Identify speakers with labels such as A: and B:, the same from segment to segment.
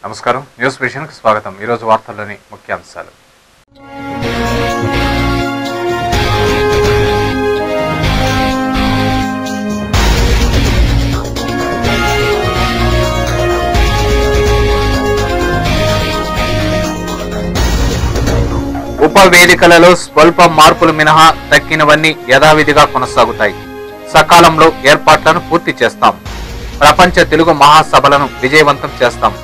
A: నమస్కారం news vision కి స్వాగతం। ఈ రోజు వార్తల్లోని ముఖ్యాంశాలు। ఉప వేదికలలో స్వల్ప మార్పులు మినహా తక్కినవన్నీ యథావిధిగా కొనసాగుతాయి। సకాలంలో ఏర్పాట్లను పూర్తి చేస్తాం। ప్రపంచ తెలుగు మహాసభలను విజయవంతం చేస్తాం।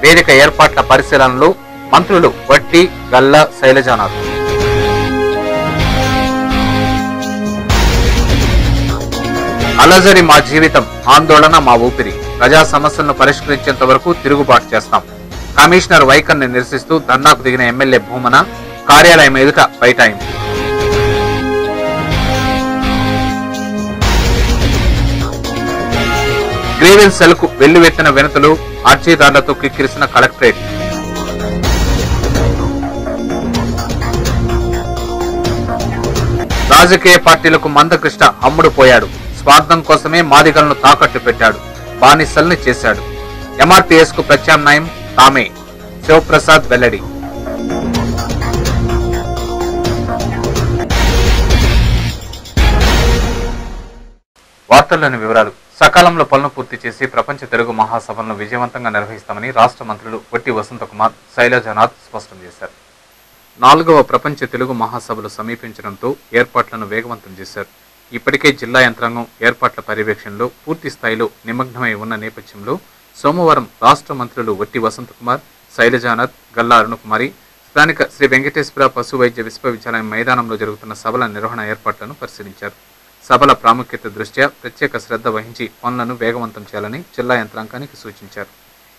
A: వేదిక ఏర్పాట్ల పరిశీలనలు మంత్రులు వట్టి, గల్లా, శైలజానాథ్। అలజడి మా జీవితం, ఆందోళన మా ఊపిరి। ప్రజా సమస్యలను పరిష్కరించేంత వరకు తిరుగుబాటు చేస్తాం। కమిషనర్ వైఖరిని నిరసిస్తూ ధర్నాకు దిగిన ఎమ్మెల్యే భూమన కార్యాలయం ఎదుట బైఠాయింపు। గ్రీవెన్స్ సెల్కు వెల్లువెత్తిన వినతులు, అర్జీదారులతో కిక్కిరిసిన కలెక్టరేట్। రాజకీయ పార్టీలకు మందకృష్ణ అమ్ముడు పోయాడు। స్వార్థం కోసమే మాదిగలను తాకట్టు పెట్టాడు, బానిసల్ని చేశాడు। ఎంఆర్టీఎస్ కు ప్రత్యామ్నాయం తామే, శివప్రసాద్ వెల్లడి। వార్తల్లోని వివరాలు। సకాలంలో పనులు పూర్తి చేసి ప్రపంచ తెలుగు మహాసభలను విజయవంతంగా నిర్వహిస్తామని రాష్ట్ర మంత్రులు వట్టి వసంతకుమార్, శైలజానాథ్ స్పష్టం చేశారు। 4వ ప్రపంచ తెలుగు మహాసభలు సమీపించడంతో ఏర్పాట్లను వేగవంతం చేశారు। ఇప్పటికే జిల్లా యంత్రాంగం ఏర్పాట్ల పర్యవేక్షణలో పూర్తి స్థాయిలో నిమగ్నమై ఉన్న నేపథ్యంలో సోమవారం రాష్ట్ర మంత్రులు వట్టి వసంతకుమార్, శైలజానాథ్, గల్లా అరుణకుమారి స్థానిక శ్రీ వెంకటేశ్వర పశు వైద్య విశ్వవిద్యాలయం మైదానంలో జరుగుతున్న సభల నిర్వహణ ఏర్పాట్లను పరిశీలించారు। సభల ప్రాముఖ్యత దృష్ట్యా ప్రత్యేక శ్రద్ధ వహించి పనులను వేగవంతం చేయాలని జిల్లా యంత్రాంగానికి సూచించారు।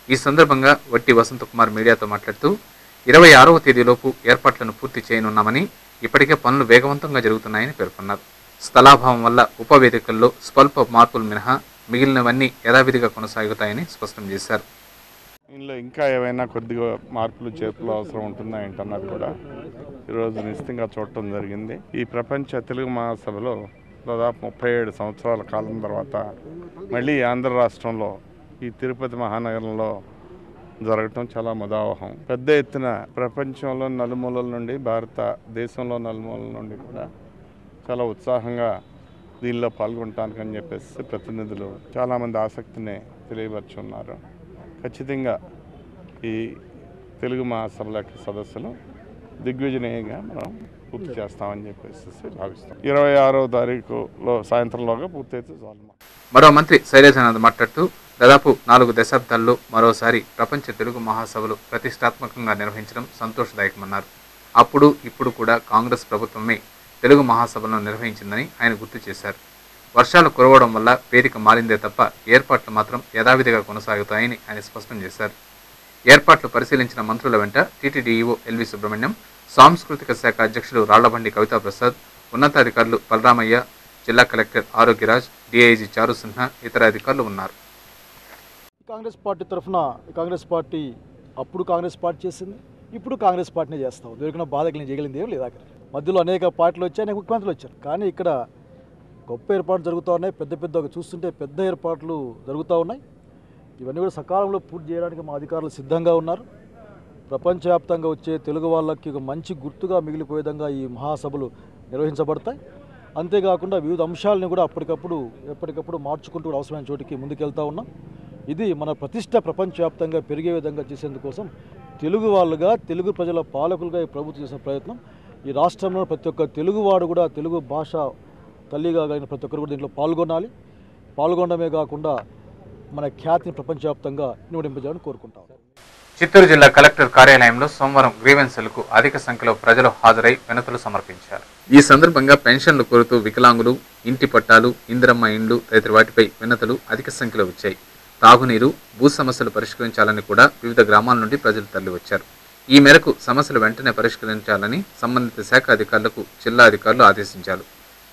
A: ఈ సందర్భంగా వట్టి వసంతకుమార్ మీడియాతో మాట్లాడుతూ 26వ తేదీలోపు ఏర్పాట్లను పూర్తి చేయనున్నామని, ఇప్పటికే పనులు వేగవంతంగా జరుగుతున్నాయని పేర్కొన్నారు। స్థలాభావం వల్ల ఉప వేదికల్లో స్వల్ప మార్పులు మినహా మిగిలినవన్నీ యథావిధిగా కొనసాగుతాయని స్పష్టం చేశారు।
B: ఇందులో ఇంకా ఏవైనా కొద్దిగా మార్పులు చేర్పులు అవసరం ఉంటుందా ఏంటన్నది కూడా ఈరోజు నిశ్చితంగా చూడటం జరిగింది। ఈ ప్రపంచ తెలుగు మహాసభలో దాదాపు 37 సంవత్సరాల కాలం తర్వాత మళ్ళీ ఆంధ్ర రాష్ట్రంలో ఈ తిరుపతి మహానగరంలో జరగటం చాలా ముదావహం। పెద్ద ఎత్తున ప్రపంచంలో నలుమూలల నుండి, భారతదేశంలో నలుమూలల నుండి కూడా చాలా ఉత్సాహంగా దీనిలో పాల్గొనటానికని చెప్పేసి ప్రతినిధులు చాలామంది ఆసక్తిని తెలియపరుచున్నారు। ఖచ్చితంగా ఈ తెలుగు మహాసభల యొక్క సదస్సులు దిగ్విజయంగా మనం పూర్తి చేస్తామని చెప్పేసి భావిస్తాం। 26వ తారీఖులో సాయంత్రంలోగా పూర్తయితే చాలు।
A: మరో మంత్రి శైలజానాథ్ మాట్లాడుతూ దాదాపు 4 దశాబ్దాల్లో మరోసారి ప్రపంచ తెలుగు మహాసభలు ప్రతిష్టాత్మకంగా నిర్వహించడం సంతోషదాయకమన్నారు। అప్పుడు ఇప్పుడు కూడా కాంగ్రెస్ ప్రభుత్వమే తెలుగు మహాసభలను నిర్వహించిందని ఆయన గుర్తు చేశారు। వర్షాలు కురవడం వల్ల వేదిక మారిందే తప్ప ఏర్పాట్లు మాత్రం యథావిధిగా కొనసాగుతాయని ఆయన స్పష్టం చేశారు। ఏర్పాట్లు పరిశీలించిన మంత్రుల వెంట టీటీడీఈఓ ఎల్వి సుబ్రహ్మణ్యం, సాంస్కృతిక శాఖ అధ్యక్షుడు రాళ్లబండి కవితాప్రసాద్, ఉన్నతాధికారులు బలరామయ్య, జిల్లా కలెక్టర్ ఆరోగ్యరాజ్, డీఐజీ చారు సిన్హా ఇతర అధికారులు ఉన్నారు।
C: కాంగ్రెస్ పార్టీ తరఫున కాంగ్రెస్ పార్టీ అప్పుడు కాంగ్రెస్ పార్టీ చేసింది, ఇప్పుడు కాంగ్రెస్ పార్టీనే చేస్తాం। దొరికిన బాధకు నేను చేయగలిగింది ఏం లేదా? మధ్యలో అనేక పార్టీలు వచ్చాయి, అనేక ముఖ్యమంత్రులు వచ్చారు, కానీ ఇక్కడ గొప్ప ఏర్పాట్లు జరుగుతూ ఉన్నాయి। పెద్ద చూస్తుంటే పెద్ద ఏర్పాట్లు జరుగుతూ ఉన్నాయి। ఇవన్నీ కూడా సకాలంలో పూర్తి చేయడానికి మా అధికారులు సిద్ధంగా ఉన్నారు। ప్రపంచవ్యాప్తంగా వచ్చే తెలుగు వాళ్ళకి ఒక మంచి గుర్తుగా మిగిలిపోయే విధంగా ఈ మహాసభలు నిర్వహించబడతాయి। అంతేకాకుండా వివిధ అంశాలను కూడా ఎప్పటికప్పుడు మార్చుకుంటూ అవసరమైన చోటికి ముందుకెళ్తూ ఉన్నాం। ఇది మన ప్రతిష్ట ప్రపంచవ్యాప్తంగా పెరిగే విధంగా చేసేందుకోసం తెలుగు వాళ్ళుగా, తెలుగు ప్రజల పాలకులుగా ఈ ప్రభుత్వం చేసిన ప్రయత్నం। ఈ రాష్ట్రంలో ప్రతి ఒక్క తెలుగువాడు కూడా తెలుగు భాష తల్లిగా కలిగిన ప్రతి ఒక్కరు కూడా దీంట్లో పాల్గొనడమే కాకుండా మన ఖ్యాతిని ప్రపంచవ్యాప్తంగా నింపజేయాలని కోరుకుంటాం।
A: చిత్తూరు జిల్లా కలెక్టర్ కార్యాలయంలో సోమవారం గ్రీవెన్స్ సెల్కు అధిక సంఖ్యలో ప్రజలు హాజరై వినతులు సమర్పించారు। ఈ సందర్భంగా పెన్షన్లు కోరుతూ వికలాంగులు, ఇంటి పట్టాలు, ఇందిరమ్మ ఇండ్లు తదితర వాటిపై వినతులు అధిక సంఖ్యలో వచ్చాయి। తాగునీరు, భూ సమస్యలు పరిష్కరించాలని కూడా వివిధ గ్రామాల నుండి ప్రజలు తరలివచ్చారు। ఈ మేరకు సమస్యలు వెంటనే పరిష్కరించాలని సంబంధిత శాఖ అధికారులకు జిల్లా అధికారులు ఆదేశించారు।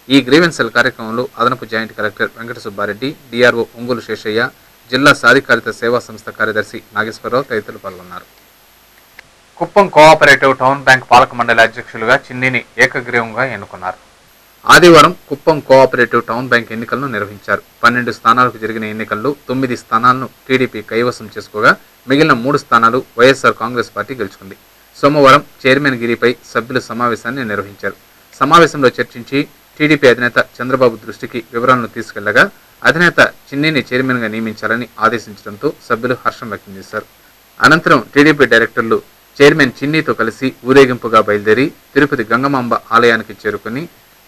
A: ఈ గ్రీవెన్స్ సెల్ కార్యక్రమంలో అదనపు joint collector Venkata Subbareddy, DRO Ongole Seshaiah, జిల్లా సాధికారిత సేవా సంస్థ కార్యదర్శి నాగేశ్వరరావు తదితరులు పాల్గొన్నారు। కుప్పం కోఆపరేటివ్ టౌన్ బ్యాంక్ పాలక మండలి అధ్యక్షులుగా చిన్నిని ఏకగ్రీవంగా ఎన్నుకున్నారు। ఆదివారం కుప్పం కోఆపరేటివ్ టౌన్ బ్యాంక్ ఎన్నికలను నిర్వహించారు. 12 స్థానాలకు జరిగిన ఎన్నికల్లో 9 స్థానాలను టీడీపీ కైవసం చేసుకోగా మిగిలిన 3 స్థానాలు వైఎస్ఆర్ కాంగ్రెస్ పార్టీ గెలుచుకుంది. సోమవారం చైర్మన్ గిరిపై సభ్యుల సమావేశాన్ని నిర్వహించారు. సమావేశంలో చర్చించి టీడీపీ అధినేత చంద్రబాబు దృష్టికి వివరాలను తీసుకెళ్లగా అధినేత చిన్నిని చైర్మన్గా నియమించాలని ఆదేశించడంతో సభ్యులు హర్షం వ్యక్తం చేశారు. అనంతరం టీడీపీ డైరెక్టర్లు చైర్మన్ చిన్నితో కలిసి ఊరేగింపుగా బయలుదేరి తిరుపతి గంగమాంబ ఆలయానికి చేరుకుని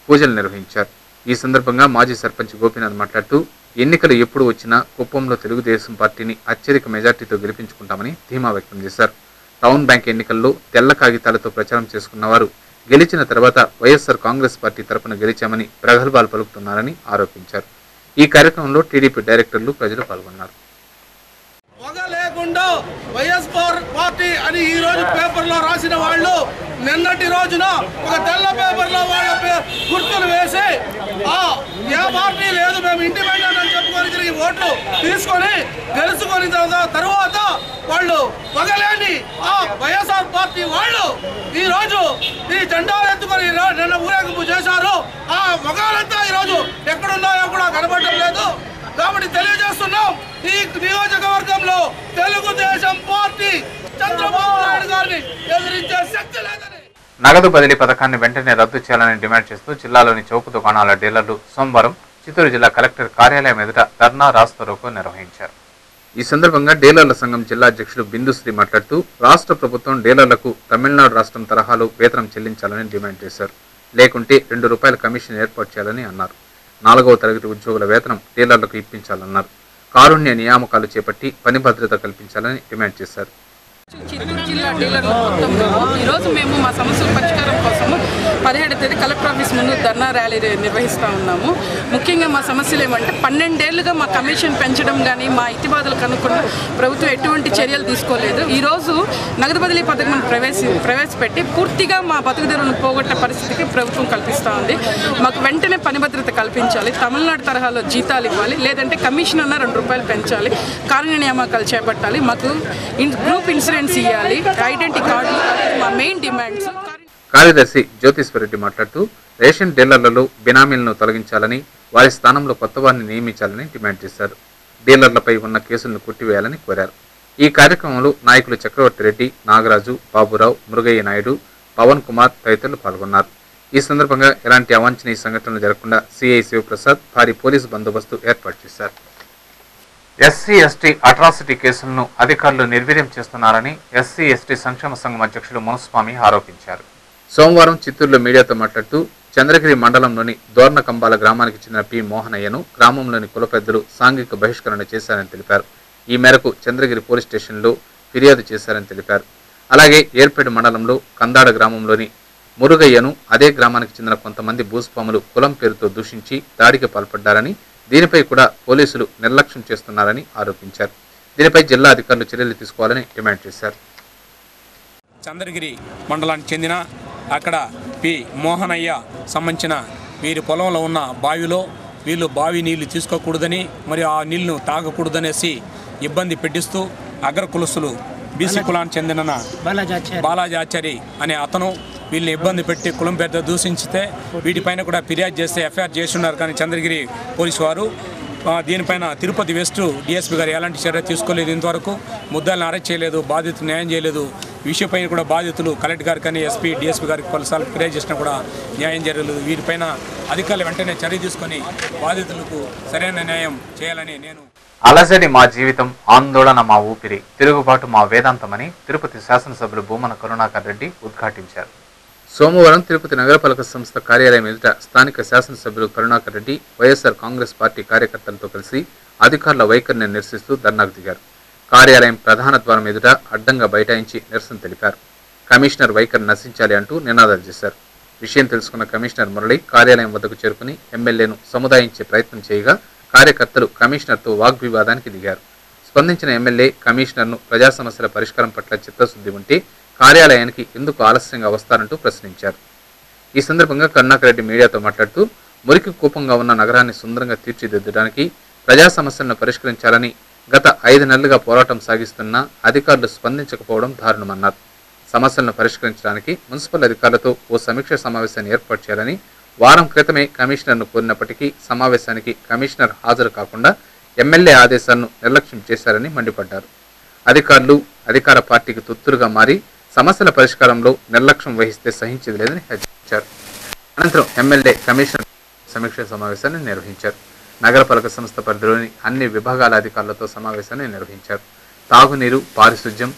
A: పూజలు నిర్వహించారు. ఈ సందర్భంగా మాజీ సర్పంచ్ గోపీనాథ్ మాట్లాడుతూ ఎన్నికలు ఎప్పుడు వచ్చినా కుప్పంలో తెలుగుదేశం పార్టీని అత్యధిక మెజార్టీతో గెలిపించుకుంటామని ధీమా వ్యక్తం చేశారు. టౌన్ బ్యాంక్ ఎన్నికల్లో తెల్ల కాగితాలతో ప్రచారం చేసుకున్న వారు గెలిచిన తర్వాత వైఎస్ఆర్ కాంగ్రెస్ పార్టీ తరపున గెలిచామని ప్రగల్భాలు పలుకుతున్నారని ఆరోపించారు. ఈ కార్యక్రమంలో టీడీపీ డైరెక్టర్లు ప్రజలు పాల్గొన్నారు.
D: లేకుండా వైఎస్ఆర్ పార్టీ అని ఈ రోజు పేపర్లో రాసిన వాళ్ళు నిన్నటి రోజున ఒక తెల్ల పేపర్లో వాళ్ళ గుర్తులు వేసి ఏ పార్టీ లేదు మేము ఇండిపెండెంట్ అని చెప్పుకొని తిరిగి ఓట్లు తీసుకొని గెలుచుకొని తర్వాత వాళ్ళు పగలేని వైఎస్ఆర్ పార్టీ వాళ్ళు ఈ రోజు ఈ జెండాలు ఎత్తుకొని నిన్న ఊరేగింపు చేశారు. ఆ మగాలంతా ఈ రోజు ఎక్కడున్నాయో కూడా కనబడటం లేదు. కాబట్టి తెలియజేస్తున్నాం, ఈ నియోజకవర్గంలో తెలుగుదేశం పార్టీ చంద్రబాబు నాయుడు గారిని ఎదిరించే శక్తి లేదని.
A: నగదు బదిలీ పథకాన్ని వెంటనే రద్దు చేయాలని డిమాండ్ చేస్తూ జిల్లాలోని చౌక దుకాణాల డీలర్లు సోమవారం చిత్తూరు జిల్లా కలెక్టర్ కార్యాలయం ఎదుట ధర్నా రాస్తారోకో నిర్వహించారు. ఈ సందర్భంగా డీలర్ల సంఘం జిల్లా అధ్యక్షులు బిందుశ్రీ మాట్లాడుతూ రాష్ట్ర ప్రభుత్వం డీలర్లకు తమిళనాడు రాష్ట్రం తరహాలో వేతనం చెల్లించాలని డిమాండ్ చేశారు. లేకుంటే ₹2 కమిషన్ ఏర్పాటు చేయాలని అన్నారు. 4వ తరగతి ఉద్యోగుల వేతనం డీలర్లకు ఇప్పించాలన్నారు. కారుణ్య నియామకాలు చేపట్టి పని భద్రత కల్పించాలని డిమాండ్ చేశారు.
E: చిత్తూరు జిల్లా డీలర్ల మొత్తంలో ఈరోజు మేము మా సమస్యల పరిష్కారం కోసము 17వ తేదీ కలెక్టర్ ఆఫీస్ ముందు ధర్నా ర్యాలీ నిర్వహిస్తూ ఉన్నాము. ముఖ్యంగా మా సమస్యలు ఏమంటే 12 ఏళ్లుగా మా కమిషన్ పెంచడం కానీ మా ఇతిబాధలు కనుక్కున్న ప్రభుత్వం ఎటువంటి చర్యలు తీసుకోలేదు. ఈరోజు నగదు బదిలీ పథకం ప్రవేశపెట్టి పూర్తిగా మా బతుకుదెరువును పోగొట్టే పరిస్థితికి ప్రభుత్వం కల్పిస్తూ ఉంది. మాకు వెంటనే పని భద్రత కల్పించాలి, తమిళనాడు తరహాలో జీతాలు ఇవ్వాలి, లేదంటే కమిషన్ అన్న ₹2 పెంచాలి, కారుణ్య నియామకాలు చేపట్టాలి, మాకు గ్రూప్ ఇన్సూరెన్స్ ఇవ్వాలి, ఐడెంటిటీ కార్డులు మా మెయిన్ డిమాండ్స్.
A: కార్యదర్శి జ్యోతిశ్వరరెడ్డి మాట్లాడుతూ రేషన్ డీలర్లలో బినామీలను తొలగించాలని, వారి స్థానంలో కొత్త వారిని నియమించాలని డిమాండ్ చేశారు. డీలర్లపై ఉన్న కేసులను కొట్టివేయాలని కోరారు. ఈ కార్యక్రమంలో నాయకులు చక్రవర్తి రెడ్డి, నాగరాజు, బాబురావు, మురుగయ్య నాయుడు, పవన్ కుమార్ తదితరులు పాల్గొన్నారు. ఈ సందర్భంగా ఎలాంటి అవాంఛనీయ సంఘటనలు జరగకుండా సిఐ శివప్రసాద్ భారీ పోలీసు బందోబస్తు ఏర్పాటు చేశారు. ఎస్సీ ఎస్టీ అట్రాసిటీ కేసులను అధికారులు నిర్వీర్యం చేస్తున్నారని ఎస్సీ ఎస్టీ సంక్షేమ సంఘం అధ్యక్షులు మునస్వామి ఆరోపించారు. సోమవారం చిత్తూరులో మీడియాతో మాట్లాడుతూ చంద్రగిరి మండలంలోని దోర్నకంబాల గ్రామానికి చెందిన పి మోహనయ్యను గ్రామంలోని కుల పెద్దలు సాంఘిక బహిష్కరణ చేశారని తెలిపారు. ఈ మేరకు చంద్రగిరి పోలీస్ స్టేషన్లో ఫిర్యాదు చేశారని తెలిపారు. అలాగే ఏర్పేట మండలంలో కందాడ గ్రామంలోని మురుగయ్యను అదే గ్రామానికి చెందిన కొంతమంది భూస్వాములు కులం పేరుతో దూషించి దాడికి పాల్పడ్డారని, దీనిపై కూడా పోలీసులు నిర్లక్ష్యం చేస్తున్నారని ఆరోపించారు. దీనిపై జిల్లా అధికారులు చర్యలు తీసుకోవాలని డిమాండ్ చేశారు.
F: చంద్రగిరి మండలానికి చెందిన అక్కడ పి మోహనయ్య సంబంధించిన వీరి పొలంలో ఉన్న బావిలో వీళ్ళు బావి నీళ్లు తీసుకోకూడదని, మరియు ఆ నీళ్లను తాగకూడదనేసి ఇబ్బంది పెట్టిస్తూ అగ్ర కులస్తులు బీసీ కులానికి చెందిన బాలాజాచారి అనే అతను వీళ్ళని ఇబ్బంది పెట్టి కులం పేరుతో దూషించితే వీటిపైన కూడా ఫిర్యాదు చేస్తే ఎఫ్ఐఆర్ చేసి ఉన్నారు. కానీ చంద్రగిరి పోలీసు వారు దీనిపైన తిరుపతి వెస్ట్ డిఎస్పీ గారు ఎలాంటి చర్య తీసుకోలేదు. ఇంతవరకు ముద్దాలను అరెస్ట్ చేయలేదు, బాధితులు న్యాయం చేయలేదు. విషయపైన కూడా బాధితులు కలెక్టర్ గారు కానీ ఎస్పీ డిఎస్పీ గారికి పలుసార్లు ఫిర్యాదు చేసినా కూడా న్యాయం జరగలేదు. వీటిపైన అధికారులు వెంటనే చర్య తీసుకొని బాధితులకు సరైన న్యాయం చేయాలని నేను.
A: అలజడి మా జీవితం, ఆందోళన మా ఊపిరి, తిరుగుబాటు మా వేదాంతమని తిరుపతి శాసనసభ్యులు భూమన కరుణాకర్ రెడ్డి ఉద్ఘాటించారు. సోమవారం తిరుపతి నగరపాలక సంస్థ కార్యాలయం ఎదుట స్థానిక శాసనసభ్యులు కరుణాకర్ రెడ్డి వైఎస్ఆర్ కాంగ్రెస్ పార్టీ కార్యకర్తలతో కలిసి అధికారుల వైఖరిని నిరసిస్తూ ధర్నాకు దిగారు. కార్యాలయం ప్రధాన ద్వారం ఎదుట అడ్డంగా బైఠాయించి నిరసన తెలిపారు. కమిషనర్ వైఖరి నశించాలి అంటూ నినాదాలు చేశారు. విషయం తెలుసుకున్న కమిషనర్ మురళి కార్యాలయం వద్దకు చేరుకుని ఎమ్మెల్యేను సముదాయించే ప్రయత్నం చేయగా కార్యకర్తలు కమిషనర్తో వాగ్వివాదానికి దిగారు. స్పందించిన ఎమ్మెల్యే కమిషనర్ను ప్రజా సమస్యల పరిష్కారం పట్ల చిత్తశుద్ధి ఉంటే కార్యాలయానికి ఎందుకు ఆలస్యంగా వస్తారంటూ ప్రశ్నించారు. ఈ సందర్భంగా కరుణాకర్ రెడ్డి మీడియాతో మాట్లాడుతూ మురికి కూపంగా ఉన్న నగరాన్ని సుందరంగా తీర్చిదిద్దడానికి, ప్రజా సమస్యలను పరిష్కరించాలని గత 5 నెలలుగా పోరాటం సాగిస్తున్నా అధికారులు స్పందించకపోవడం దారుణమన్నారు. సమస్యలను పరిష్కరించడానికి మున్సిపల్ అధికారులతో ఓ సమీక్ష సమావేశాన్ని ఏర్పాటు చేయాలని, వారం క్రితమే కమిషనర్ను కోరినప్పటికీ సమావేశానికి కమిషనర్ హాజరు కాకుండా ఎమ్మెల్యే ఆదేశాలను నిర్లక్ష్యం చేశారని మండిపడ్డారు. అధికారులు అధికార పార్టీకి తొత్తులుగా మారి సమస్యల పరిష్కారంలో నిర్లక్ష్యం వహిస్తే సహించేది లేదని హెచ్చరించారు. అనంతరం ఎమ్మెల్యే కమిషనర్ సమీక్ష సమావేశాన్ని నిర్వహించారు. నగరపాలక సంస్థ పరిధిలోని అన్ని విభాగాల అధికారులతో సమావేశాన్ని నిర్వహించారు. తాగునీరు, పారిశుధ్యం,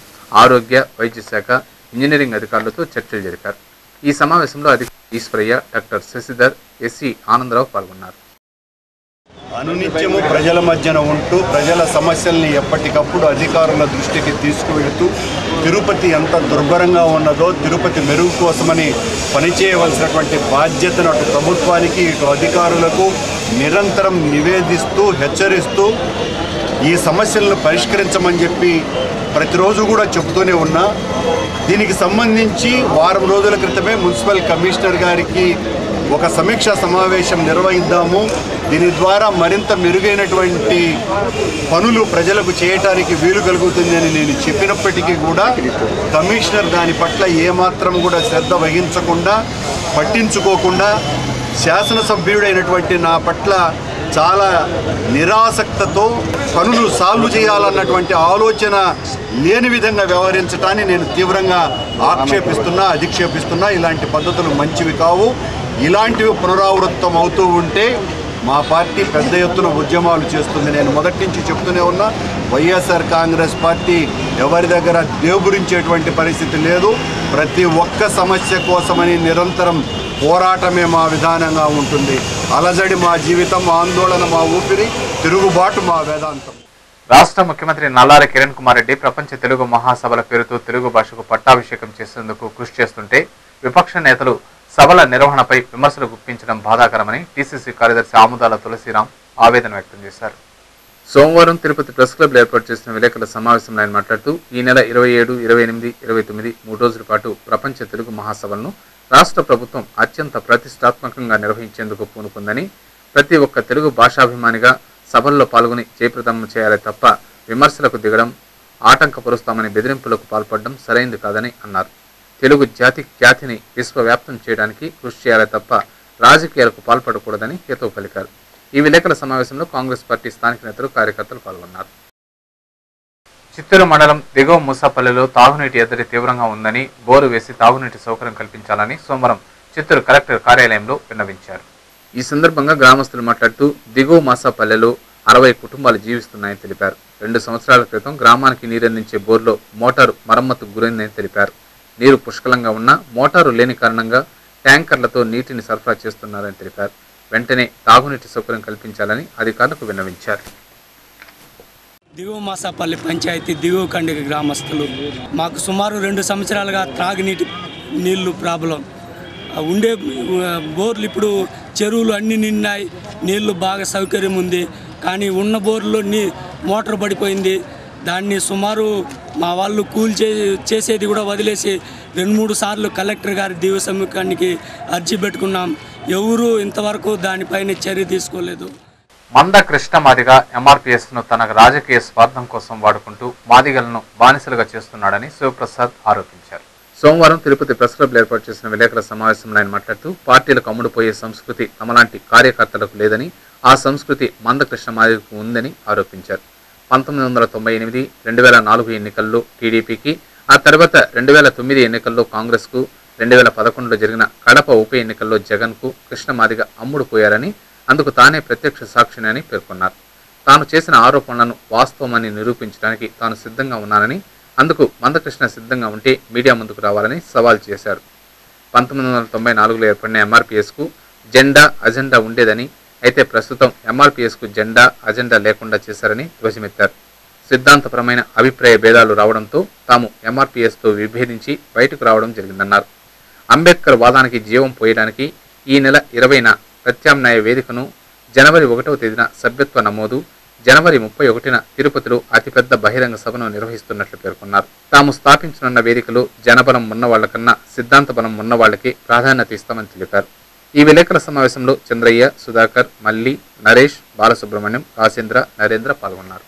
A: ఆరోగ్య, వైద్య శాఖ, ఇంజనీరింగ్ అధికారులతో చర్చలు జరిపారు. ఈ సమావేశంలో అధికారి ఈశ్వరయ్య, డాక్టర్ శశిధర్, ఎస్సీ ఆనందరావు పాల్గొన్నారు.
G: అనునిత్యము ప్రజల మధ్యన ఉంటూ ప్రజల సమస్యల్ని ఎప్పటికప్పుడు అధికారుల దృష్టికి తీసుకువెళుతూ తిరుపతి ఎంత దుర్భరంగా ఉన్నదో తిరుపతి మెరుగు కోసమని పనిచేయవలసినటువంటి బాధ్యతను అటు ప్రభుత్వానికి ఇటు అధికారులకు నిరంతరం నివేదిస్తూ హెచ్చరిస్తూ ఈ సమస్యలను పరిష్కరించమని చెప్పి ప్రతిరోజు కూడా చెబుతూనే ఉన్నా. దీనికి సంబంధించి వారం రోజుల క్రితమే మున్సిపల్ కమిషనర్ గారికి ఒక సమీక్షా సమావేశం నిర్వహిద్దాము, దీని ద్వారా మరింత మెరుగైనటువంటి పనులు ప్రజలకు చేయటానికి వీలు కలుగుతుందని నేను చెప్పినప్పటికీ కూడా కమిషనర్ దాని పట్ల ఏమాత్రం కూడా శ్రద్ధ వహించకుండా పట్టించుకోకుండా శాసనసభ్యుడైనటువంటి నా పట్ల చాలా నిరాసక్తతో పనులు సాల్వ్ చేయాలన్నటువంటి ఆలోచన లేని విధంగా వ్యవహరించడాన్ని నేను తీవ్రంగా అధిక్షేపిస్తున్నా. ఇలాంటి పద్ధతులు మంచివి కావు. ఇలాంటివి పునరావృతం అవుతూ ఉంటే మా పార్టీ పెద్ద ఎత్తున ఉద్యమాలు చేస్తుంది. నేను మొదటి నుంచి చెప్తూనే ఉన్నా, వైఎస్ఆర్ కాంగ్రెస్ పార్టీ ఎవరి దగ్గర దేవురించేటువంటి పరిస్థితి లేదు. ప్రతి ఒక్క సమస్య కోసమని నిరంతరం పోరాటమే మా విధానంగా ఉంటుంది. అలజడి మా జీవితం, ఆందోళన మా ఊపిరి, తిరుగుబాటు మా వేదాంతం.
A: రాష్ట్ర ముఖ్యమంత్రి నల్లారి కిరణ్ కుమార్ రెడ్డి ప్రపంచ తెలుగు మహాసభల పేరుతో తెలుగు భాషకు పట్టాభిషేకం చేసేందుకు కృషి చేస్తుంటే విపక్ష నేతలు సభల నిర్వహణపై విమర్శలు గుప్పించడం బాధాకరమని టీసీసీ కార్యదర్శి ఆముదాల తులసిరాం ఆవేదన వ్యక్తం చేశారు. సోమవారం తిరుపతి ప్రెస్ క్లబ్లో ఏర్పాటు చేసిన విలేకరుల సమావేశంలో ఆయన మాట్లాడుతూ ఈ నెల 27, 28, 29 3 రోజుల పాటు ప్రపంచ తెలుగు మహాసభలను రాష్ట్ర ప్రభుత్వం అత్యంత ప్రతిష్టాత్మకంగా నిర్వహించేందుకు పూనుకుందని, ప్రతి ఒక్క తెలుగు భాషాభిమానిగా సభల్లో పాల్గొని జయప్రదం చేయాలి తప్ప విమర్శలకు దిగడం, ఆటంకపరుస్తామని బెదిరింపులకు పాల్పడడం సరైంది కాదని అన్నారు. తెలుగు జాతి ఖ్యాతిని విశ్వవ్యాప్తం చేయడానికి కృషి చేయాలి తప్ప రాజకీయాలకు పాల్పడకూడదని హితవు పలికారు. ఈ విలేకరుల సమావేశంలో కాంగ్రెస్ పార్టీ స్థానిక నేతలు, కార్యకర్తలు పాల్గొన్నారు. చిత్తూరు మండలం దిగువ మూసాపల్లిలో తాగునీటి ఎద్దడి తీవ్రంగా ఉందని, బోరు వేసి తాగునీటి సౌకర్యం కల్పించాలని సోమవారం చిత్తూరు కలెక్టర్ కార్యాలయంలో విన్నవించారు. ఈ సందర్భంగా గ్రామస్తులు మాట్లాడుతూ దిగువ మూసాపల్లెలో 60 కుటుంబాలు జీవిస్తున్నాయని తెలిపారు. 2 సంవత్సరాల క్రితం గ్రామానికి నీరందించే బోర్లో మోటారు మరమ్మతుకు గురైందని తెలిపారు. నీరు పుష్కలంగా ఉన్నా మోటారు లేని కారణంగా ట్యాంకర్లతో నీటిని సరఫరా చేస్తున్నారని తెలిపారు. వెంటనే తాగునీటి సౌకర్యం కల్పించాలని అధికారులకు విన్నవించారు.
H: దిగువ మాసాపల్లి పంచాయతీ దిగువ కండిక గ్రామస్తులు మాకు సుమారు 2 సంవత్సరాలుగా త్రాగునీటి నీళ్లు ప్రాబ్లం ఉండే. బోర్లు ఇప్పుడు చెరువులు అన్నీ నిన్నాయి, నీళ్లు బాగా సౌకర్యం ఉంది. కానీ ఉన్న బోర్లో మోటార్ పడిపోయింది. దాన్ని సుమారు మా వాళ్ళు చేసేది కూడా వదిలేసి 2-3 సార్లు కలెక్టర్ గారి దివ్య సముఖానికి అర్జీ పెట్టుకున్నాం. ఎవరూ ఇంతవరకు దానిపైన చర్య తీసుకోలేదు.
A: మంద కృష్ణ మాదిగ ఎంఆర్పీఎస్ను తన రాజకీయ స్వార్థం కోసం వాడుకుంటూ మాదిగలను బానిసలుగా చేస్తున్నాడని శివప్రసాద్ ఆరోపించారు. సోమవారం తిరుపతి ప్రెస్ క్లబ్లో ఏర్పాటు చేసిన విలేకరుల సమావేశంలో ఆయన మాట్లాడుతూ పార్టీలకు అమ్ముడుపోయే సంస్కృతి తమలాంటి కార్యకర్తలకు లేదని, ఆ సంస్కృతి మంద కృష్ణ మాదిగకు ఉందని ఆరోపించారు. 1998, 2004 ఎన్నికల్లో టీడీపీకి, ఆ తర్వాత 2009 ఎన్నికల్లో కాంగ్రెస్కు, 2011లో జరిగిన కడప ఉప ఎన్నికల్లో జగన్కు కృష్ణ మాదిగ అమ్ముడుపోయారని, అందుకు తానే ప్రత్యక్ష సాక్షిని అని పేర్కొన్నారు. తాను చేసిన ఆరోపణలను వాస్తవమని నిరూపించడానికి తాను సిద్ధంగా ఉన్నానని, అందుకు మందకృష్ణ సిద్ధంగా ఉంటే మీడియా ముందుకు రావాలని సవాల్ చేశారు. 1994లో ఏర్పడిన ఎంఆర్పీఎస్కు జెండా అజెండా ఉండేదని, అయితే ప్రస్తుతం ఎంఆర్పీఎస్కు జెండా అజెండా లేకుండా చేశారని ధ్వజమెత్తారు. సిద్ధాంతపరమైన అభిప్రాయ భేదాలు రావడంతో తాము ఎంఆర్పీఎస్తో విభేదించి బయటకు రావడం జరిగిందన్నారు. అంబేద్కర్ వాదానికి జీవం పోయడానికి ఈ నెల 20న ప్రత్యామ్నాయ వేదికను, జనవరి 1వ తేదీన సభ్యత్వ నమోదు, జనవరి 31న తిరుపతిలో అతిపెద్ద బహిరంగ సభను నిర్వహిస్తున్నట్లు పేర్కొన్నారు. తాము స్థాపించనున్న వేదికలో జనబలం ఉన్నవాళ్లకన్నా సిద్ధాంత బలం ఉన్నవాళ్లకే ప్రాధాన్యత ఇస్తామని తెలిపారు. ఈ విలేకరుల సమావేశంలో చంద్రయ్య, సుధాకర్, మల్లి, నరేష్, బాలసుబ్రహ్మణ్యం, కాసేంద్ర, నరేంద్ర పాల్గొన్నారు.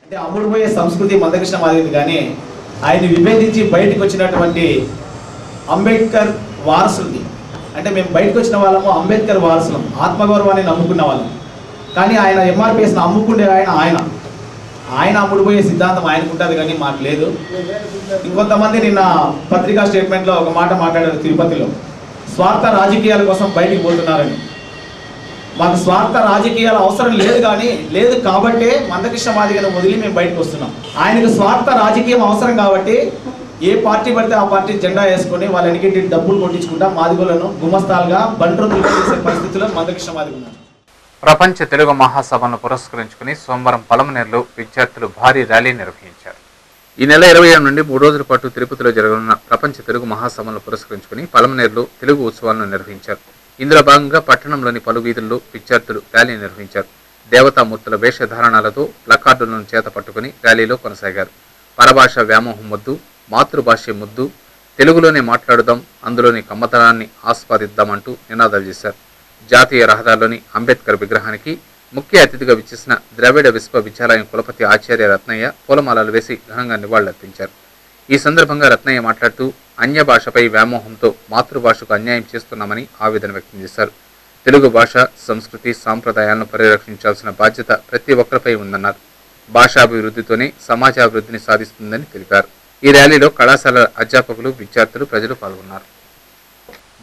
I: అంటే అమ్ముడుపోయే సంస్కృతి మందకృష్ణ మాదిగది, కానీ ఆయన విభేదించి బయటకు వచ్చినటువంటి అంబేద్కర్ వారసులది. అంటే మేము బయటకు వచ్చిన వాళ్ళము అంబేద్కర్ వారసులం, ఆత్మగౌరవాన్ని నమ్ముకున్న వాళ్ళం. కానీ ఆయన ఎంఆర్పిఎస్ని అమ్ముకుండే ఆయన అమ్ముడుపోయే సిద్ధాంతం ఆయనకు ఉంటుంది, కానీ మాకు లేదు. ఇంకొంతమంది నిన్న పత్రికా స్టేట్మెంట్లో ఒక మాట మాట్లాడారు, తిరుపతిలో స్వార్థ రాజకీయాల కోసం బయటికి పోతున్నారని. మాకు స్వార్థ రాజకీయాల అవసరం లేదు కాబట్టే మందకృష్ణ మాదిగను వదిలి మేము బయటకు వస్తున్నాం. ఆయనకు స్వార్థ రాజకీయం అవసరం కాబట్టి ఏ పార్టీ పడితే ఆ పార్టీ జెండా వేసుకొని వాళ్ళ ఎన్నికటి డబ్బులు కొట్టించుకుంటా మాదిగోలను గుమస్తాలుగా బంట్రోతులు చేసే పరిస్థితుల్లో మందకృష్ణ మాదిగ ఉన్నారు.
A: ప్రపంచ తెలుగు మహాసభను పురస్కరించుకుని సోమవారం పలమనేరులో విద్యార్థులు భారీ ర్యాలీ నిర్వహించారు. ఈ నెల 27 నుండి 3 రోజుల పాటు తిరుపతిలో జరగనున్న ప్రపంచ తెలుగు మహాసభను పురస్కరించుకుని పలమనేరులో తెలుగు ఉత్సవాలను నిర్వహించారు. ఇందులో భాగంగా పట్టణంలోని పలు వీధుల్లో విద్యార్థులు ర్యాలీ నిర్వహించారు. దేవతామూర్తుల వేషధారణాలతో ప్లకార్డులను చేత పట్టుకుని ర్యాలీలో కొనసాగారు. పరభాష వ్యామోహం వద్దు, మాతృభాష ముద్దు, తెలుగులోనే మాట్లాడుదాం, అందులోని కమ్మతనాన్ని ఆస్వాదిద్దామంటూ నినాదాలు చేశారు. జాతీయ రహదారిలోని అంబేద్కర్ విగ్రహానికి ముఖ్య అతిథిగా విచ్చేసిన ద్రవిడ విశ్వవిద్యాలయం కులపతి ఆచార్య రత్నయ్య పూలమాలలు వేసి ఘనంగా నివాళులర్పించారు. ఈ సందర్భంగా రత్నయ్య మాట్లాడుతూ అన్య భాషపై వ్యామోహంతో మాతృభాషకు అన్యాయం చేస్తున్నామని ఆవేదన వ్యక్తం చేశారు. తెలుగు భాష, సంస్కృతి, సాంప్రదాయాలను పరిరక్షించాల్సిన బాధ్యత ప్రతి ఒక్కరిపై ఉందన్నారు. భాషాభివృద్ధితోనే సమాజాభివృద్ధిని సాధిస్తుందని తెలిపారు. ఈ ర్యాలీలో కళాశాల అధ్యాపకులు, విద్యార్థులు, ప్రజలు పాల్గొన్నారు.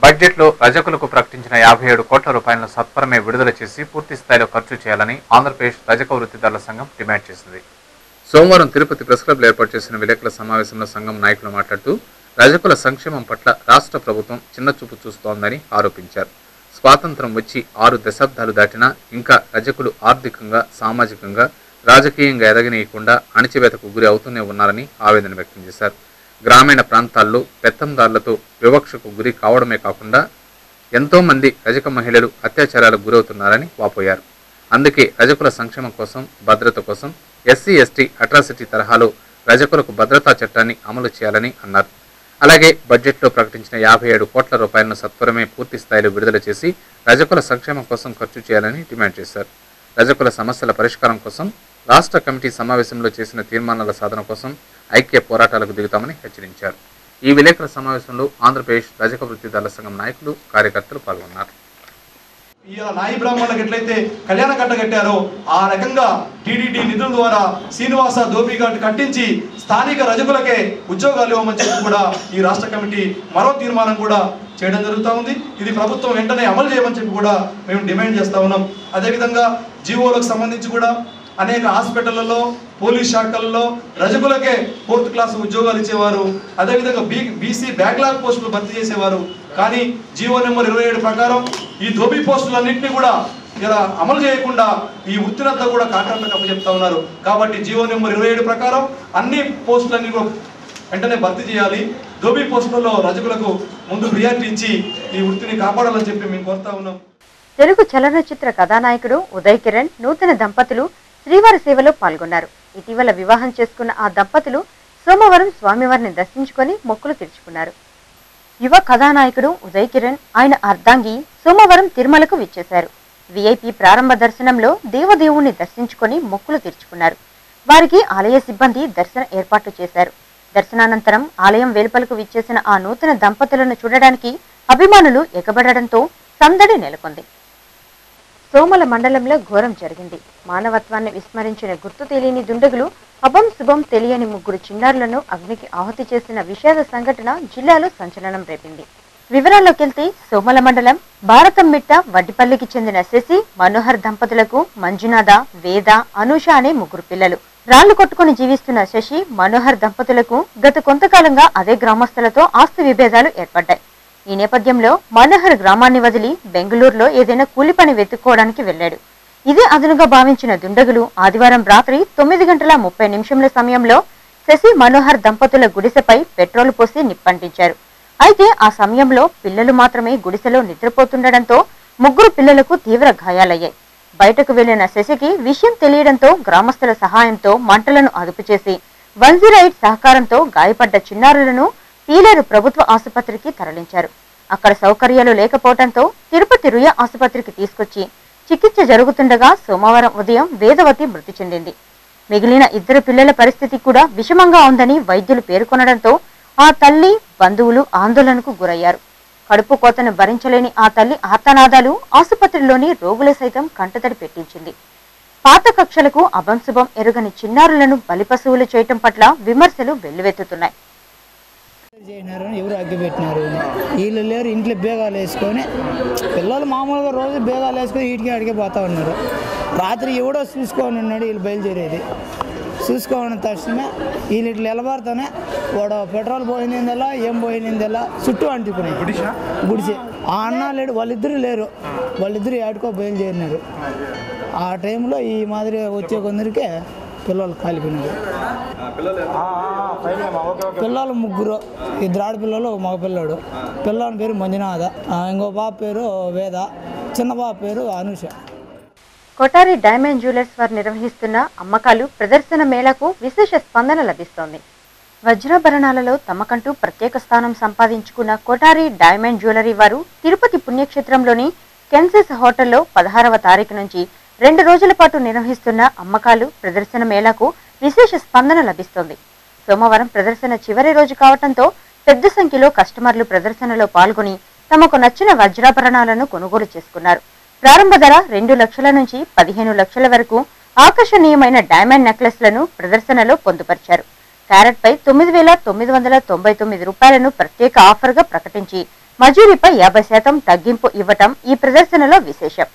A: బడ్జెట్లో రజకులకు ప్రకటించిన 57 కోట్ల రూపాయలను సత్వరమే విడుదల చేసి పూర్తి స్థాయిలో ఖర్చు చేయాలని ఆంధ్రప్రదేశ్ రజక వృత్తిదారుల సంఘం డిమాండ్ చేసింది. సోమవారం తిరుపతి ప్రెస్ క్లబ్లో ఏర్పాటు చేసిన విలేకరుల సమావేశంలో సంఘం నాయకులు మాట్లాడుతూ రజకుల సంక్షేమం పట్ల రాష్ట్ర ప్రభుత్వం చిన్నచూపు చూస్తోందని ఆరోపించారు. స్వాతంత్రం వచ్చి 6 దశాబ్దాలు దాటినా ఇంకా రజకులు ఆర్థికంగా, సామాజికంగా, రాజకీయంగా ఎదగనీయకుండా అణచివేతకు గురి అవుతూనే ఉన్నారని ఆవేదన వ్యక్తం చేశారు. గ్రామీణ ప్రాంతాల్లో పెత్తందారులతో వివక్షకు గురి కావడమే కాకుండా ఎంతోమంది రజక మహిళలు అత్యాచారాలకు గురవుతున్నారని వాపోయారు. అందుకే రజకుల సంక్షేమం కోసం, భద్రత కోసం ఎస్సీ ఎస్టీ అట్రాసిటీ తరహాలో రజకులకు భద్రతా చట్టాన్ని అమలు చేయాలని అన్నారు. అలాగే బడ్జెట్లో ప్రకటించిన 57 కోట్ల రూపాయలను సత్వరమే పూర్తి స్థాయిలో విడుదల చేసి రజకుల సంక్షేమం కోసం ఖర్చు చేయాలని డిమాండ్ చేశారు. రజకుల సమస్యల పరిష్కారం కోసం రాష్ట్ర కమిటీ సమావేశంలో చేసిన తీర్మానాల సాధన కోసం ఐక్య పోరాటాలకు దిగుతామని హెచ్చరించారు. ఈ విలేకరుల సమావేశంలో ఆంధ్రప్రదేశ్ రజక వృత్తిదారుల సంఘం నాయకులు, కార్యకర్తలు పాల్గొన్నారు.
J: ఇలా నాయి బ్రాహ్మణులకు ఎట్లయితే కళ్యాణ కట్ట కట్టారో ఆ రకంగా టీడీడీ నిధుల ద్వారా శ్రీనివాస దోపిఘాట్ కట్టించి స్థానిక రజకులకే ఉద్యోగాలు ఇవ్వమని చెప్పి కూడా ఈ రాష్ట్ర కమిటీ మరో తీర్మానం కూడా చేయడం జరుగుతూ ఉంది. ఇది ప్రభుత్వం వెంటనే అమలు చేయమని చెప్పి కూడా మేము డిమాండ్ చేస్తూ ఉన్నాం. అదేవిధంగా జీవోలకు సంబంధించి కూడా అనేక హాస్పిటళ్లలో, పోలీస్ శాఖల్లో రజకులకే 4th క్లాస్ ఉద్యోగాలు ఇచ్చేవారు. అదేవిధంగా బీసీ బ్యాక్లాగ్ పోస్టులు భర్తీ చేసేవారు. కానీ జీవో నెంబర్ 27 ప్రకారం ఈ దోబీ పోస్టులన్నింటినీ కూడా ఇలా అమలు చేయకుండా ఈ వృత్తినంతా కూడా కాంట్రాక్ట్లకు అప్పచెప్తా ఉన్నారు. కాబట్టి జీవో నెంబర్ 27 ప్రకారం అన్ని పోస్టులన్నీ కూడా వెంటనే భర్తీ చేయాలి. దోబీ పోస్టులలో రజకులకు ముందు ప్రియారిటీ ఇచ్చి ఈ వృత్తిని కాపాడాలని చెప్పి మేము కోరుతా ఉన్నాం.
K: తెలుగు చలనచిత్ర కథానాయకుడు ఉదయ్ కిరణ్ నూతన దంపతులు శ్రీవారి సేవలో పాల్గొన్నారు. ఇటీవల వివాహం చేసుకున్న ఆ దంపతులు సోమవారం స్వామివారిని దర్శించుకొని మొక్కులు తీర్చుకున్నారు. యువ కథానాయకుడు ఉదయ్ కిరణ్, ఆయన అర్ధాంగి సోమవారం తిరుమలకు విచ్చేశారు. విఐపి ప్రారంభ దర్శనంలో దేవదేవుణ్ణి దర్శించుకొని మొక్కులు తీర్చుకున్నారు. వారికి ఆలయ సిబ్బంది దర్శన ఏర్పాట్లు చేశారు. దర్శనానంతరం ఆలయం వెలుపలకు విచ్చేసిన ఆ నూతన దంపతులను చూడడానికి అభిమానులు ఎగబడడంతో సందడి నెలకొంది. సోమల మండలంలో ఘోరం జరిగింది. మానవత్వాన్ని విస్మరించిన గుర్తు తెలియని దుండగులు అభం శుభం తెలియని 3 చిన్నారులను అగ్నికి ఆహుతి చేసిన విషాద సంఘటన జిల్లాలో సంచలనం రేపింది. వివరాల్లోకెళ్తే సోమల మండలం భారతంమిట్ట వడ్డిపల్లికి చెందిన శశి, మనోహర్ దంపతులకు మంజునాథ, వేద, అనూష అనే 3 పిల్లలు. రాళ్లు కొట్టుకుని జీవిస్తున్న శశి, మనోహర్ దంపతులకు గత కొంతకాలంగా అదే గ్రామస్తులతో ఆస్తి విభేదాలు ఏర్పడ్డాయి. ఈ నేపథ్యంలో మనోహర్ గ్రామాన్ని వదిలి బెంగళూరులో ఏదైనా కూలి పని వెతుక్కోవడానికి వెళ్లాడు. ఇదే అదునుగా భావించిన దుండగులు ఆదివారం రాత్రి 9:30 సమయంలో శశి, మనోహర్ దంపతుల గుడిసెపై పెట్రోల్ పోసి నిప్పంటించారు. అయితే ఆ సమయంలో పిల్లలు మాత్రమే గుడిసెలో నిద్రపోతుండటంతో 3 పిల్లలకు తీవ్ర గాయాలయ్యాయి. బయటకు వెళ్లిన శశికి విషయం తెలియడంతో గ్రామస్తుల సహాయంతో మంటలను అదుపు చేసి 108 సహకారంతో గాయపడ్డ చిన్నారులను పీలేరు ప్రభుత్వ ఆసుపత్రికి తరలించారు. అక్కడ సౌకర్యాలు లేకపోవడంతో తిరుపతి రుయా ఆసుపత్రికి తీసుకొచ్చి చికిత్స జరుగుతుండగా సోమవారం ఉదయం వేదవతి మృతి చెందింది. మిగిలిన 2 పిల్లల పరిస్థితి కూడా విషమంగా ఉందని వైద్యులు పేర్కొనడంతో ఆ తల్లి, బంధువులు ఆందోళనకు గురయ్యారు. కడుపు కోతను భరించలేని ఆ తల్లి ఆర్తనాదాలు ఆసుపత్రిలోని రోగుల సైతం కంటతడి పెట్టించింది. పాత కక్షలకు అభంశుభం ఎరుగని చిన్నారులను బలిపశువులు చేయటం పట్ల విమర్శలు వెల్లువెత్తుతున్నాయి.
L: ఎవరు అగ్గిపెట్టినారు, వీళ్ళు లేరు, ఇంట్లో బేగాలు వేసుకొని పిల్లలు మామూలుగా రోజు బేగాలు వేసుకొని వీటికి అడిగే పోతా ఉన్నారు. రాత్రి ఎవడో చూసుకొని ఉన్నాడు, వీళ్ళు బయలుదేరేది చూసుకోని తక్షణమే వీళ్ళు ఇట్లా నిలబడితేనే వాడు పెట్రోల్ పోయిందిలా ఏం పోయిందిలా చుట్టూ అంటుకున్నాయి గుడిసె. ఆ అన్న లేడు, వాళ్ళిద్దరూ లేరు, వాళ్ళిద్దరూ ఆడుకో బయలుదేరినారు. ఆ టైంలో ఈ మాదిరి వచ్చే కొందరికే పిల్లలు కాలిపోయినారు. పిల్లలు ముగ్గురు, ఇద్దరు ఆడపిల్లలు మగ పిల్లాడు. పిల్లని పేరు మంజునాథ, ఇంకో బాబు పేరు వేద, చిన్న బాబు పేరు అనూష.
K: కొటారి డైమండ్ జ్యువెలర్స్ వారు నిర్వహిస్తున్న అమ్మకాలు ప్రదర్శన మేళకు విశేష స్పందన లభిస్తోంది. వజ్రాభరణాలలో తమకంటూ ప్రత్యేక స్థానం సంపాదించుకున్న కొటారి డైమండ్ జ్యువెలరీ వారు తిరుపతి పుణ్యక్షేత్రంలోని కెన్సెస్ హోటల్లో 16వ తారీఖు నుంచి 2 రోజుల పాటు నిర్వహిస్తున్న అమ్మకాలు ప్రదర్శన మేళకు విశేష స్పందన లభిస్తోంది. సోమవారం ప్రదర్శన చివరి రోజు కావడంతో పెద్ద సంఖ్యలో కస్టమర్లు ప్రదర్శనలో పాల్గొని తమకు నచ్చిన వజ్రాభరణాలను కొనుగోలు చేసుకున్నారు. ప్రారంభ ధర 2 లక్షల నుంచి 15 లక్షల వరకు ఆకర్షణీయమైన డైమండ్ నెక్లెస్లను ప్రదర్శనలో పొందుపరిచారు. క్యారెట్పై 9,999 రూపాయలను ప్రత్యేక ఆఫర్గా ప్రకటించి మజూరీపై 50% తగ్గింపు ఇవ్వటం ఈ ప్రదర్శనలో విశేషం.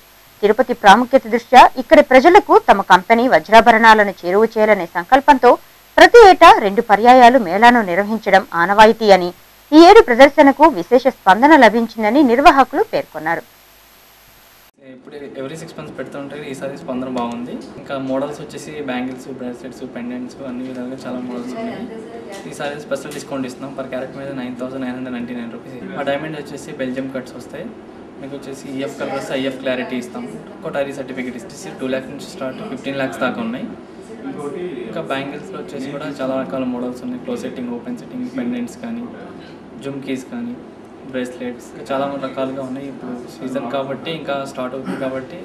K: తిరుపతి ప్రాముఖ్యత దృష్ట్యా ఇక్కడి ప్రజలకు తమ కంపెనీ వజ్రాభరణాలను చేరువ చేయాలనే సంకల్పంతో ప్రతి ఏటా 2 పర్యాయాలు మేళాను నిర్వహించడం ఆనవాయితీ అని, ఈ ఏడు ప్రదర్శనకు విశేష స్పందన లభించిందని నిర్వాహకులు పేర్కొన్నారు.
M: ఇప్పుడు ఎవ్రీ 6 months పెడుతుంటారు. ఈసారి స్పందన బాగుంది. ఇంకా మోడల్స్ వచ్చేసి బ్యాంగిల్స్, బ్రాస్లెట్స్, పెండెంట్స్ అన్ని విధాలుగా చాలా మోడల్స్ ఉన్నాయి. ఈసారి స్పెషల్ డిస్కౌంట్ ఇస్తున్నాం. పర్ క్యారెట్ మీద 9,999 రూపీస్. ఆ డైమండ్ వచ్చేసి బెల్జియం కట్స్ వస్తాయి. మీకు వచ్చేసి ఈఎఫ్ కలర్ వస్తే ఐఎఫ్ క్లారిటీ ఇస్తాం. కొటారీ సర్టిఫికేట్ ఇస్తే 2 lakhs నుంచి స్టార్ట్ 15 lakhs దాకా ఉన్నాయి. ఇంకా బ్యాంగిల్స్లో వచ్చేసి కూడా చాలా రకాల మోడల్స్ ఉన్నాయి. Close setting, open setting, pendants కానీ, జుమ్కీస్ కానీ, బ్రేస్లెట్స్ చాలా రకాలుగా ఉన్నాయి. ఇప్పుడు సీజన్ కాబట్టి ఇంకా స్టార్ట్ అవుతుంది కాబట్టి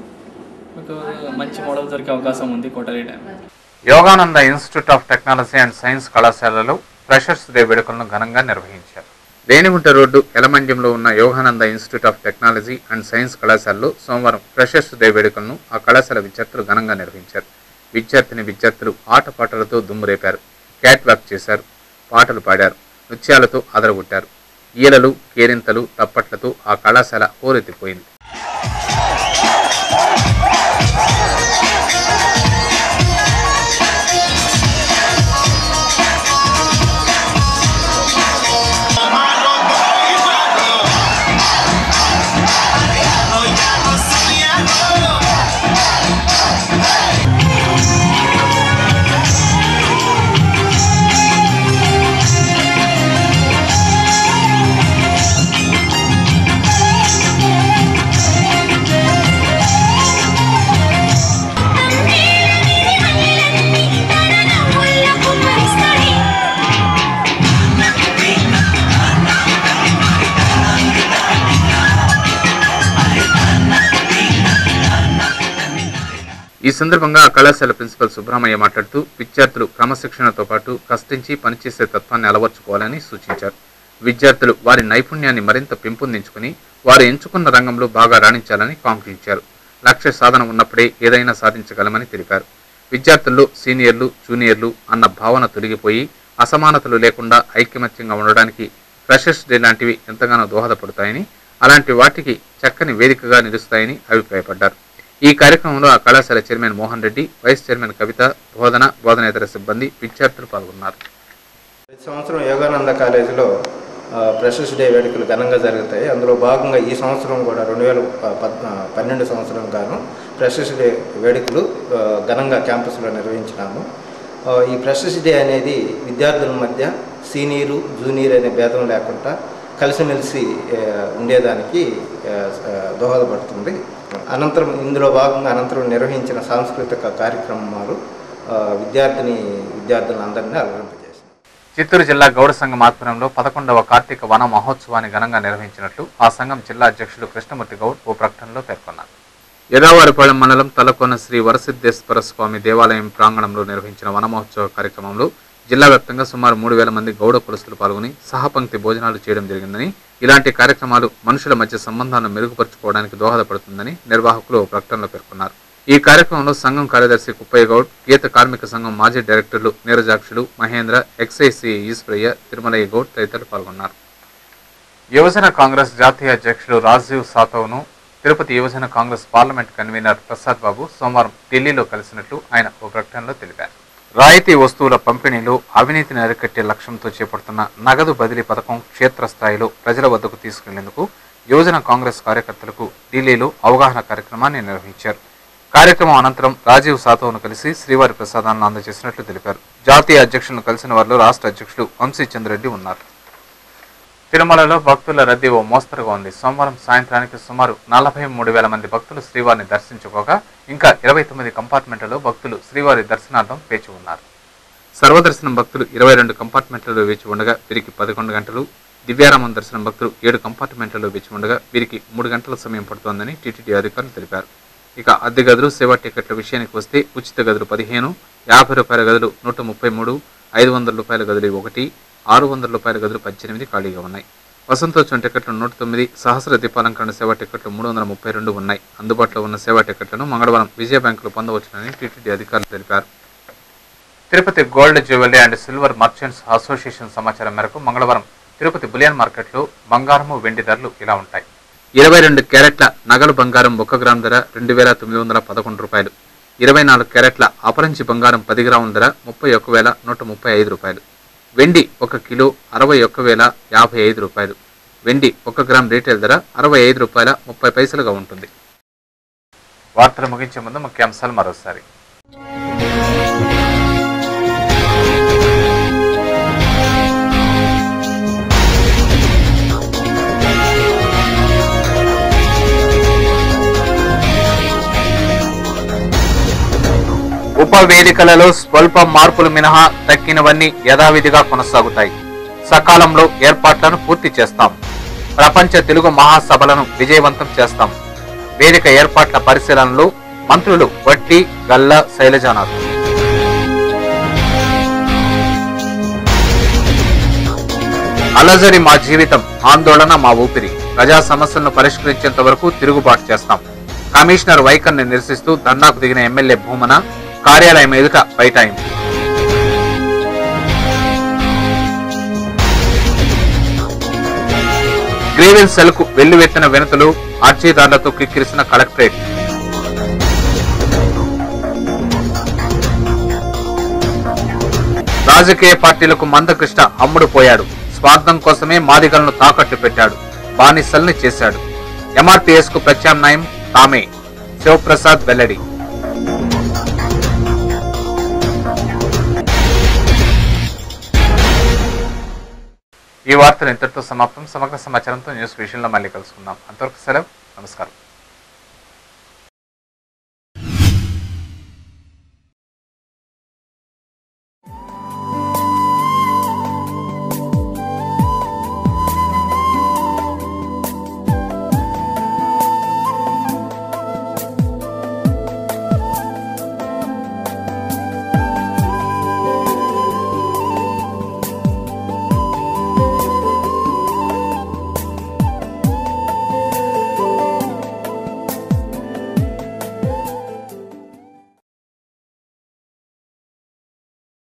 M: మీకు మంచి మోడల్ దొరికే అవకాశం ఉంది Kothari dam.
A: Yogananda institute of technology and science కళాశాలలో ఫ్రెషర్స్ డే వేడుకలను ఘనంగా నిర్వహించారు. రేణిగుంట రోడ్డు ఎలమండ్యంలో ఉన్న Yogananda institute of technology and science కళాశాలలో సోమవారం ఫ్రెషర్స్ డే వేడుకలను ఆ కళాశాల విద్యార్థులు ఘనంగా నిర్వహించారు. విద్యార్థులు ఆటపాటలతో దుమ్మురేపారు, క్యాట్ వాక్ చేశారు, పాటలు పాడారు, నృత్యాలతో అదరగొట్టారు. ఈలలు, కేరింతలు, తప్పట్లతో ఆ కళాశాల హోరెత్తిపోయింది. ఈ సందర్భంగా ఆ కళాశాల ప్రిన్సిపల్ సుబ్రహ్మయ్య మాట్లాడుతూ విద్యార్థులు క్రమశిక్షణతో పాటు కష్టించి పనిచేసే తత్వాన్ని అలవర్చుకోవాలని సూచించారు. విద్యార్థులు వారి నైపుణ్యాన్ని మరింత పెంపొందించుకుని వారు ఎంచుకున్న రంగంలో బాగా రాణించాలని కాంక్షించారు. లక్ష్య సాధన ఉన్నప్పుడే ఏదైనా సాధించగలమని తెలిపారు. విద్యార్థుల్లో సీనియర్లు, జూనియర్లు అన్న భావన తొలగిపోయి అసమానతలు లేకుండా ఐకమత్యంగా ఉండడానికి ఫ్రెషర్స్ డే లాంటివి ఎంతగానో దోహదపడతాయని, అలాంటి వాటికి చక్కని వేదికగా నిలుస్తాయని అభిప్రాయపడ్డారు. ఈ కార్యక్రమంలో ఆ కళాశాల chairman Mohan Reddy, vice chairman Kavitha, బోధనేతర సిబ్బంది, విద్యార్థులు పాల్గొన్నారు.
N: ప్రతి సంవత్సరం యోగానంద కాలేజీలో ఫ్రెషర్స్ డే వేడుకలు ఘనంగా జరుగుతాయి. అందులో భాగంగా ఈ సంవత్సరం కూడా 2012 సంవత్సరం గాను ఫ్రెషర్స్ డే వేడుకలు ఘనంగా క్యాంపస్లో నిర్వహించినాము. ఈ ఫ్రెషర్స్ డే అనేది విద్యార్థుల మధ్య సీనియరు, జూనియర్ అనే భేదం లేకుండా కలిసిమెలిసి ఉండేదానికి దోహదపడుతుంది. ఇందులో భాగంగా అనంతరం నిర్వహించిన సాంస్కృతిక కార్యక్రమాలు విద్యార్థులందరినీ అలరింపజేశాయి.
A: చిత్తూరు జిల్లా గౌడ సంఘం ఆధ్వర్యంలో 11వ కార్తీక వన మహోత్సవాన్ని ఘనంగా నిర్వహించినట్లు ఆ సంఘం జిల్లా అధ్యక్షులు కృష్ణమూర్తి గౌడ్ ఓ ప్రకటనలో పేర్కొన్నారు. ఎదావారిపాళెం మండలం తలకోన శ్రీ వరసిద్ధేశ్వర స్వామి దేవాలయం ప్రాంగణంలో నిర్వహించిన వన మహోత్సవ కార్యక్రమంలో జిల్లా వ్యాప్తంగా సుమారు 3,000 మంది గౌడ కులస్తులు పాల్గొని సహపంక్తి భోజనాలు చేయడం జరిగిందని, ఇలాంటి కార్యక్రమాలు మనుషుల మధ్య సంబంధాలను మెరుగుపరుచుకోవడానికి దోహదపడుతుందని నిర్వాహకులు ప్రకటనలో పేర్కొన్నారు. ఈ కార్యక్రమంలో సంఘం కార్యదర్శి కుప్పయ్య గౌడ్, గీత కార్మిక సంఘం మాజీ డైరెక్టర్లు నీరజాక్షులు, మహేంద్ర, ఎక్సైసి ఈశ్వరయ్య, తిరుమలయ్య గౌడ్ తదితరులు పాల్గొన్నారు. యువజన కాంగ్రెస్ జాతీయ అధ్యక్షులు రాజీవ్ సాతవ్ను తిరుపతి యువజన కాంగ్రెస్ పార్లమెంట్ కన్వీనర్ ప్రసాద్ బాబు సోమవారం ఢిల్లీలో కలిసినట్లు ఆయన ఓ ప్రకటనలో తెలిపారు. రాయితీ వస్తువుల పంపిణీలో అవినీతిని అరికట్టే లక్ష్యంతో చేపడుతున్న నగదు బదిలీ పథకం క్షేత్రస్థాయిలో ప్రజల వద్దకు తీసుకెళ్లేందుకు యువజన కాంగ్రెస్ కార్యకర్తలకు ఢిల్లీలో అవగాహన కార్యక్రమాన్ని నిర్వహించారు. కార్యక్రమం అనంతరం రాజీవ్ సాతవ్ను కలిసి శ్రీవారి ప్రసాదాలను అందజేసినట్లు తెలిపారు. జాతీయ అధ్యక్షులను కలిసిన వారిలో రాష్ట్ర అధ్యక్షులు వంశీచంద్రెడ్డి ఉన్నారు. తిరుమలలో భక్తుల రద్దీ ఓ మోస్తరుగా ఉంది. సోమవారం సాయంత్రానికి సుమారు 43,000 మంది భక్తులు శ్రీవారిని దర్శించుకోగా ఇంకా 29 కంపార్ట్మెంట్లలో భక్తులు శ్రీవారి దర్శనార్థం వేచి ఉన్నారు. సర్వదర్శనం భక్తులు 22 కంపార్ట్మెంట్లలో వేచి ఉండగా వీరికి 11 గంటలు, దివ్యారామం దర్శనం భక్తులు 7 కంపార్ట్మెంట్లలో వేచి ఉండగా వీరికి 3 గంటల సమయం పడుతోందని టీటీడీ అధికారులు తెలిపారు. ఇక అద్దె గదులు, సేవా టికెట్ల విషయానికి వస్తే ఉచిత గదులు 15, ₹50 గదులు 133, ₹500 గదులు 1, ₹600 గదులు 18 ఖాళీగా ఉన్నాయి. వసంతోత్సవం టికెట్లు 109, సహస్ర దీపాలంకరణ సేవా టికెట్లు 332 ఉన్నాయి. అందుబాటులో ఉన్న సేవా టికెట్లను మంగళవారం విజయ బ్యాంకులో పొందవచ్చునని టీటీడీ అధికారులు తెలిపారు. Tirupati gold jewellery and silver merchants association సమాచారం మేరకు మంగళవారం తిరుపతి బులియన్ మార్కెట్లో బంగారము, వెండి ధరలు ఇలా ఉంటాయి. 22 క్యారెట్ల నగలు బంగారం 1 గ్రామ్ ధర ₹2,911, 24 క్యారెట్ల అపరంజి బంగారం 10 గ్రాముల ధర ₹31,135, వెండి 1 కిలో ₹61,055, వెండి 1 గ్రామ్ రీటైల్ ధర ₹65.30 ఉంటుంది. వార్తలు ముగించే ముందు ముఖ్యాంశాలు మరోసారి. ఉప వేదికలలో స్వల్ప మార్పులు మినహా తక్కినవన్నీ యథావిధిగా కొనసాగుతాయి. సకాలంలో ఏర్పాట్లను పూర్తి చేస్తాం. ప్రపంచ తెలుగు మహాసభలను విజయవంతం చేస్తాం. వేదిక ఏర్పాట్ల పరిశీలనలో మంత్రులు వట్టి, గల్లా, శైలజానాథ్. అలజడి మా జీవితం, ఆందోళన మా ఊపిరి. ప్రజా సమస్యలను పరిష్కరించేంత వరకు తిరుగుబాటు చేస్తాం. కమిషనర్ వైఖరిని నిరసిస్తూ ధర్నాకు దిగిన ఎమ్మెల్యే భూమన కార్యాలయం ఎదుట బైఠాయింపు. గ్రీవెన్స్ సెల్కు వెల్లువెత్తిన వినతులు, అర్జీదారులతో కిక్కిరిసిన కలెక్టరేట్. రాజకీయ పార్టీలకు మందకృష్ణ అమ్ముడు పోయాడు. స్వార్థం కోసమే మాదిగలను తాకట్టు పెట్టాడు. బానిసల్ని చేశాడు. ఎంఆర్పీఎస్ కు ప్రత్యామ్నాయం తామే. శివప్రసాద్ వెల్లడి. ఈ వార్తలు ఇంతటితో సమాప్తం. సమగ్ర సమాచారంతో న్యూస్ విషయంలో మళ్ళీ కలుసుకుందాం. అంతవరకు సెలవు. నమస్కారం.